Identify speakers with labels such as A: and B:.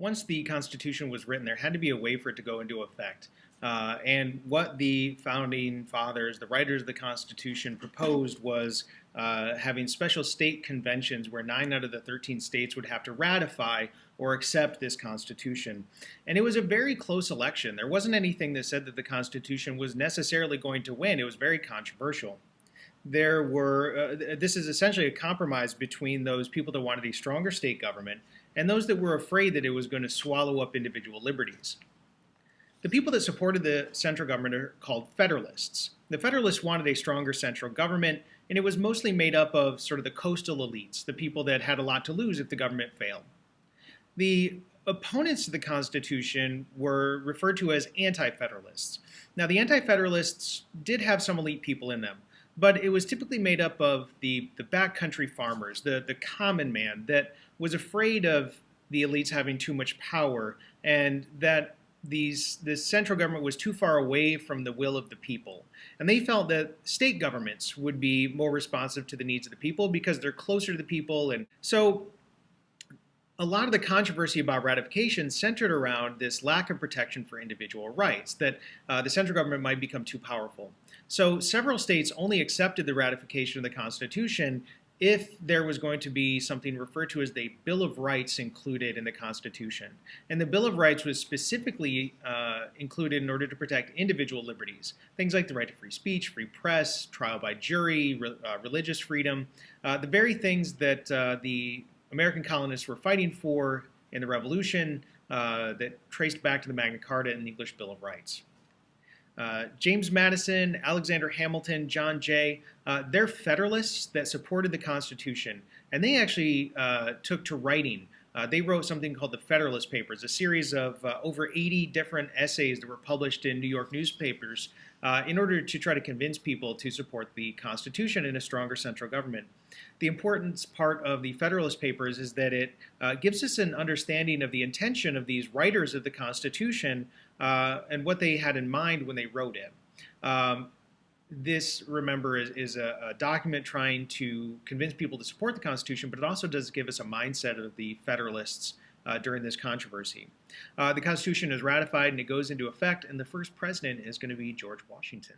A: Once the Constitution was written, there had to be a way for it to go into effect. And what the founding fathers, the writers of the Constitution, proposed was having special state conventions where 9 out of the 13 states would have to ratify or accept this Constitution. And it was a very close election. There wasn't anything that said that the Constitution was necessarily going to win. It was very controversial. This is essentially a compromise between those people that wanted a stronger state government and those that were afraid that it was going to swallow up individual liberties. The people that supported the central government are called Federalists. The Federalists wanted a stronger central government, and it was mostly made up of sort of the coastal elites, the people that had a lot to lose if the government failed. The opponents of the Constitution were referred to as Anti-Federalists. Now, the Anti-Federalists did have some elite people in them, but it was typically made up of the backcountry farmers, the common man that was afraid of the elites having too much power, and that the central government was too far away from the will of the people. And they felt that state governments would be more responsive to the needs of the people because they're closer to the people. And so a lot of the controversy about ratification centered around this lack of protection for individual rights, that the central government might become too powerful. So several states only accepted the ratification of the Constitution if there was going to be something referred to as the Bill of Rights included in the Constitution. And the Bill of Rights was specifically included in order to protect individual liberties, things like the right to free speech, free press, trial by jury, religious freedom, the very things that the American colonists were fighting for in the Revolution that traced back to the Magna Carta and the English Bill of Rights. James Madison, Alexander Hamilton, John Jay, they're Federalists that supported the Constitution, and they actually took to writing. They wrote something called the Federalist Papers, a series of over 80 different essays that were published in New York newspapers in order to try to convince people to support the Constitution and a stronger central government. The important part of the Federalist Papers is that it gives us an understanding of the intention of these writers of the Constitution and what they had in mind when they wrote it. This, remember, is a document trying to convince people to support the Constitution, but it also does give us a mindset of the Federalists during this controversy. The Constitution is ratified and it goes into effect, and the first president is going to be George Washington.